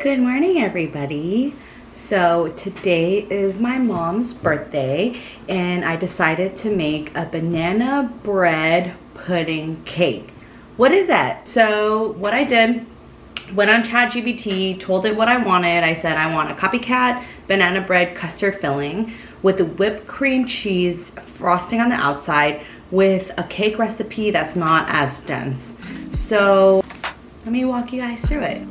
Good morning, everybody. So today is my mom's birthday and I decided to make a banana bread pudding cake. What is that? So what I did, went on ChatGPT, told it what I wanted. I said I want a copycat banana bread custard filling with the whipped cream cheese frosting on the outside with a cake recipe that's not as dense. So let me walk you guys through it.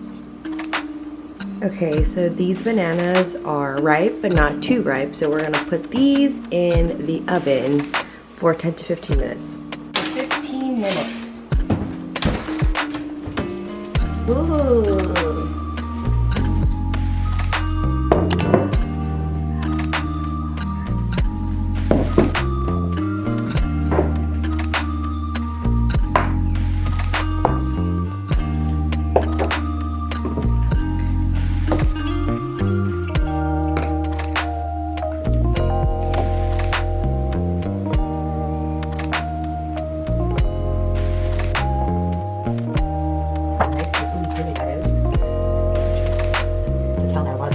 Okay, so these bananas are ripe, but not too ripe. So we're gonna put these in the oven for 10 to 15 minutes. 15 minutes. Ooh.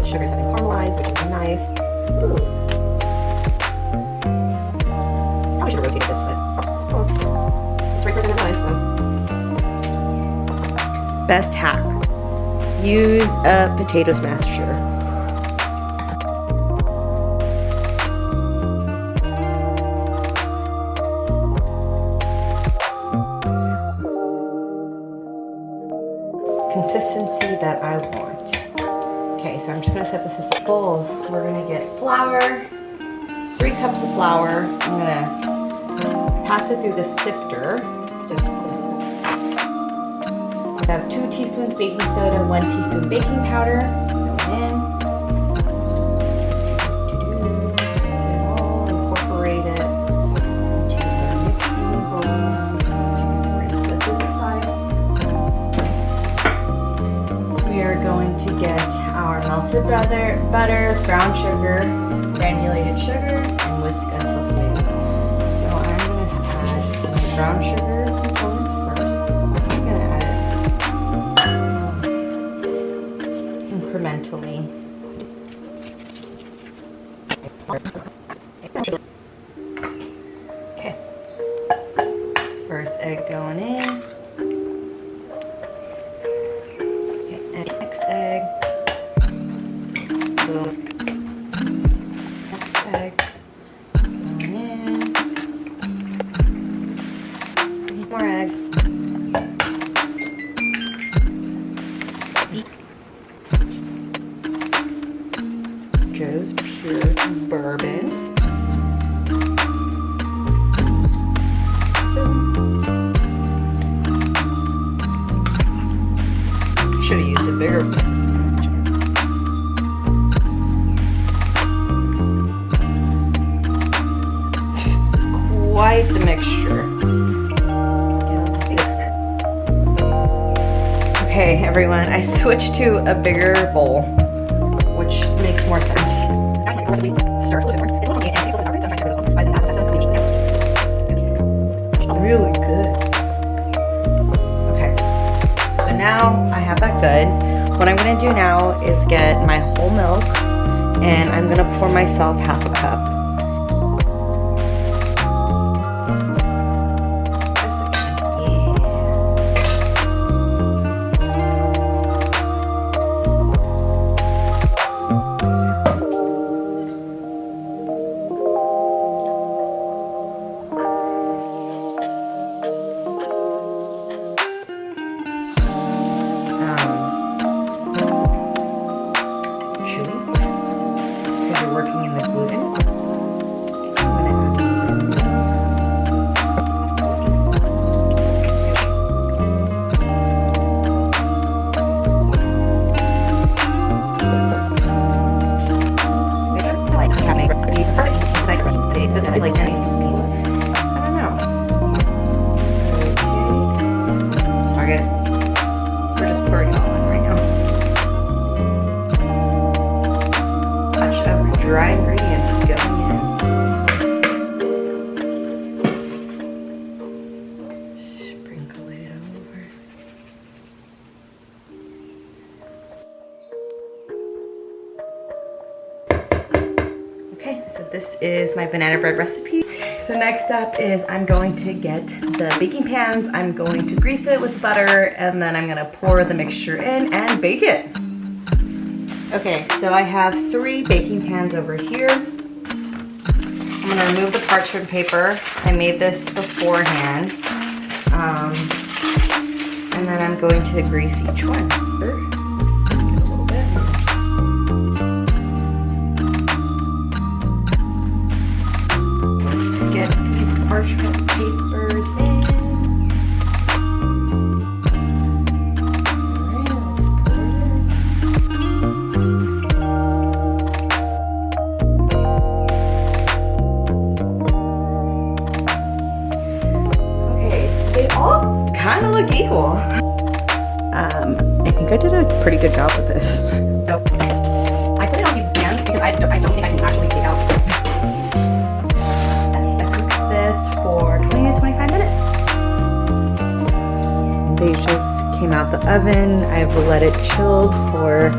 Sugar's having caramelized, which is nice. Ooh. Probably should have rotated this, but it's right for the nice. So. Best hack: use a potato smasher. Consistency that I want. Okay, so I'm just gonna set this as a bowl. We're gonna get flour, 3 cups of flour. I'm gonna pass it through the sifter. I have 2 teaspoons baking soda, 1 teaspoon baking powder. Go in. It's all incorporated into the mixing bowl. We're gonna set this aside. We are going to get our melted butter, brown sugar, granulated sugar, and whisk until smooth. So I'm going to add my brown sugar components first. I'm going to add it incrementally. Okay. First egg going in. Next egg. Boom. Next egg. Going in. More egg. Joe's Pure Bourbon. Boom. Should have used a bigger one. Quite the mixture. Okay, everyone, I switched to a bigger bowl, which makes more sense. It's really good. Okay, so now I have that good. What I'm gonna do now is get my whole milk, and I'm gonna pour myself half a cup. Working in the gluten. is my banana bread recipe. So next up is I'm going to get the baking pans. I'm going to grease it with butter, and then I'm gonna pour the mixture in and bake it. Okay, so I have 3 baking pans over here. I'm gonna remove the parchment paper. I made this beforehand. And then I'm going to grease each one. Get these parchment papers in. Okay, they all kind of look equal. I think I did a pretty good job with this. So, I put it on these pans because I don't think I can actually take out. This for 20 to 25 minutes. They just came out the oven. I've let it chilled for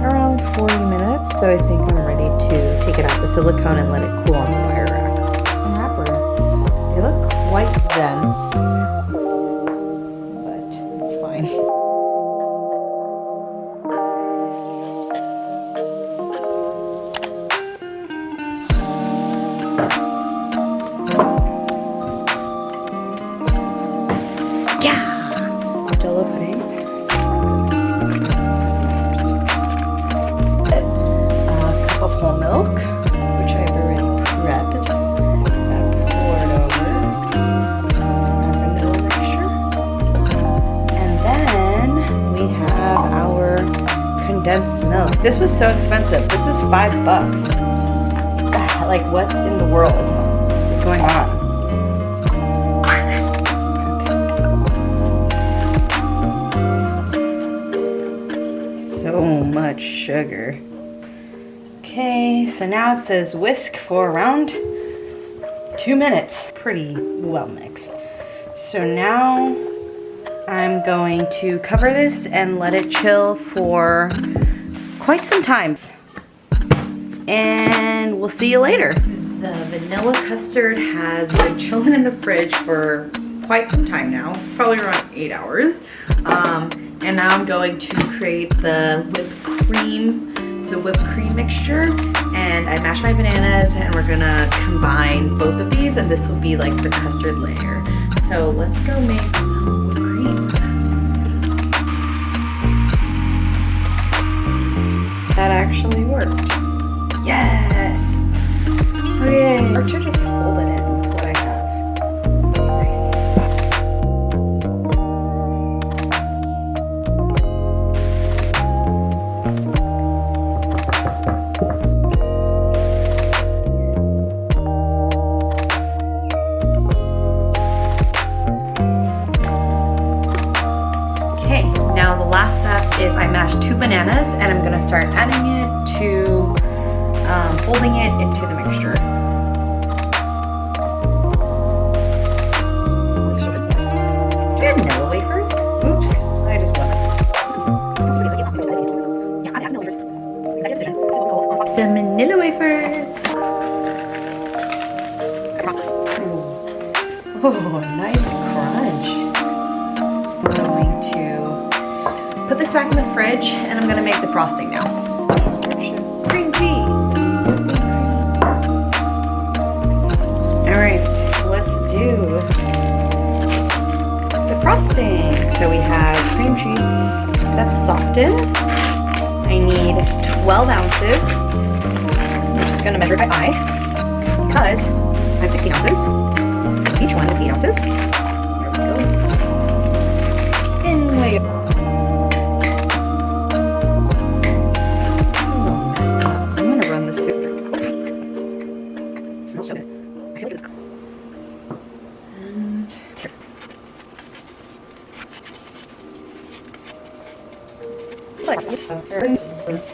around 40 minutes, so I think I'm ready to take it out the silicone and let it cool on the wire rack. Wrapper. They look quite dense, but it's fine. Jello pudding. A cup of whole milk, which I've already prepped. Poured over. Vanilla mixture. And then we have our condensed milk. This was so expensive. This is $5. Like, what in the world is going on? So much sugar. Okay, so now it says whisk for around 2 minutes. Pretty well mixed. So now I'm going to cover this and let it chill for quite some time. And we'll see you later. The vanilla custard has been chilling in the fridge for quite some time now, probably around 8 hours. And now I'm going to create the whipped cream mixture, and I mashed my bananas, and we're gonna combine both of these, and this will be like the custard layer. So let's go make some whipped cream. That actually worked. Yes! Okay, or to just fold it in with what I have. Now the last step is I mashed 2 bananas, and I'm going to start adding it to, folding it into the mixture. Do you have vanilla wafers? Oops, I just went. The vanilla wafers. Oh, nice crunch. I'm going to put this back in the fridge, and I'm gonna make the frosting now. Cream cheese. All right, let's do the frosting. So we have cream cheese that's softened. I need 12 ounces. I'm just gonna measure it by eye because I have 16 ounces. Each one is 8 ounces. There we go. In we go.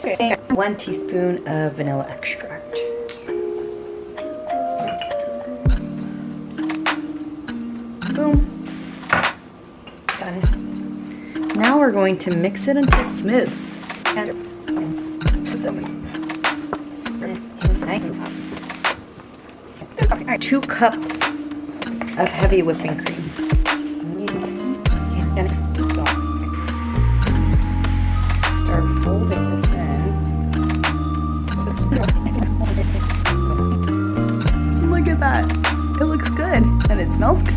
Okay, 1 teaspoon of vanilla extract. Boom. Got it. Now we're going to mix it until smooth. Alright, 2 cups of heavy whipping cream. Start folding this in. Look at that. It looks good and it smells good.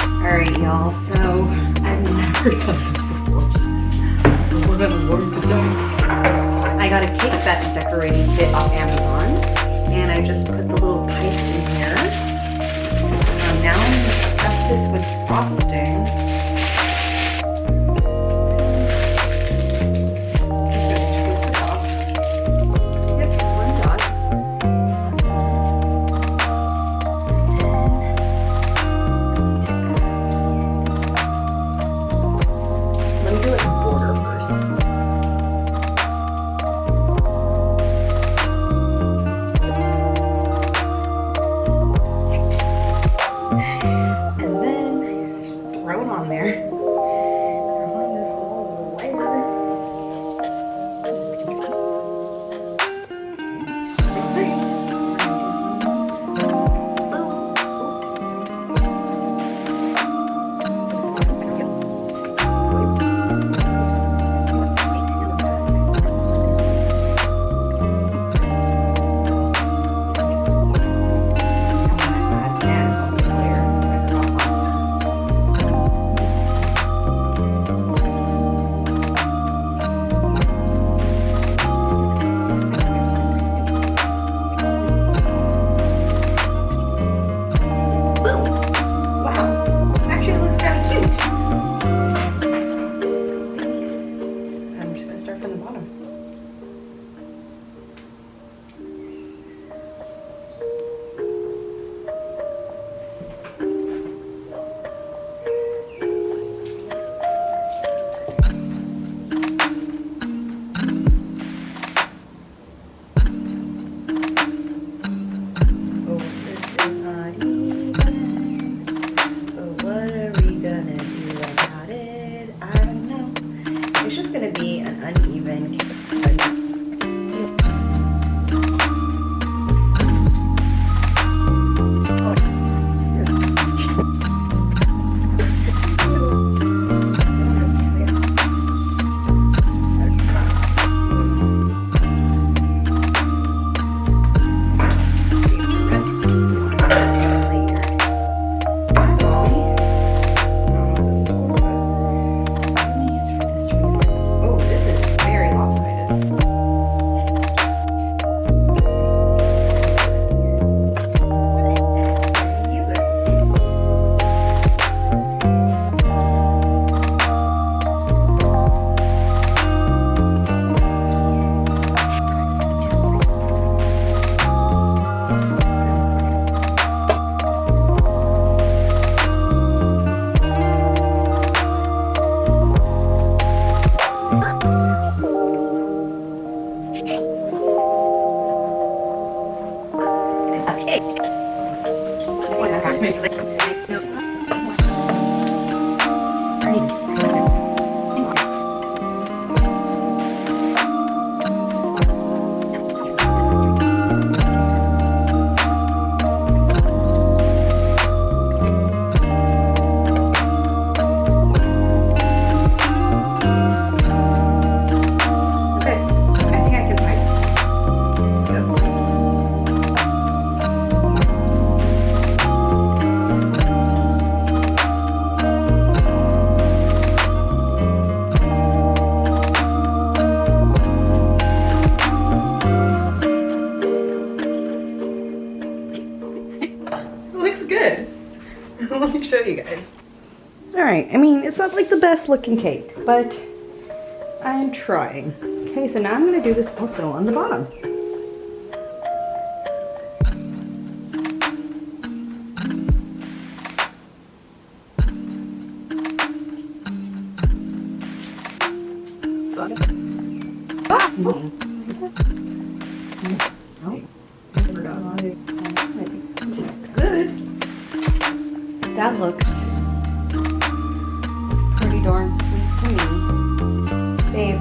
Alright, y'all, so I've never done this before. We're gonna learn today. I got a cake batter decorating kit off Amazon, and I just put the little pipes in here. Now I'm gonna stuff this with frosting. I'm gonna twist it off. Yep, 1 dot. Let me do like a border first. And then just throw it on there. Throw on this little layer. Going to be an uneven cake. Let me show you guys. Alright, I mean, it's not like the best looking cake, but I'm trying. Okay, so now I'm going to do this also on the bottom. Good. That looks pretty darn sweet to me. Babe,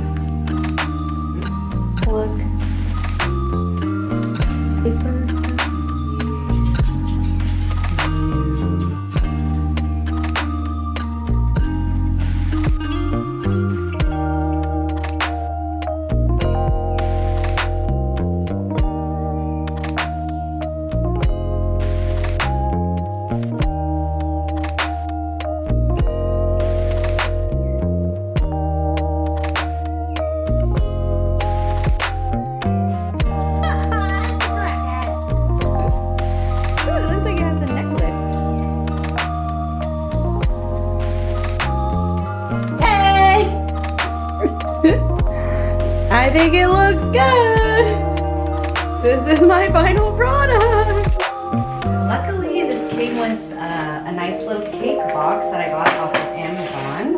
look. I think it looks good. This is my final product. Luckily, this came with a nice little cake box that I got off of Amazon.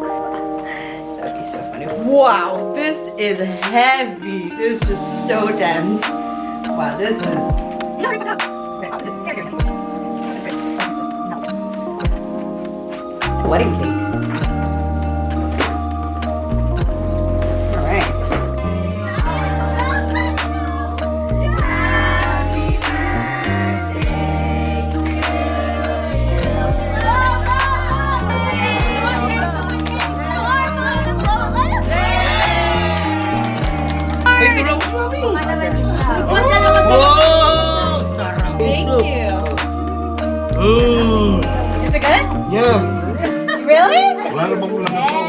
That would be so funny. Wow, this is heavy. This is just so dense. Wow, this is... Wedding cake. All right. Wow, sarap. Thank you. Mm. Is it good? Yeah. Really? Wala namang ulam.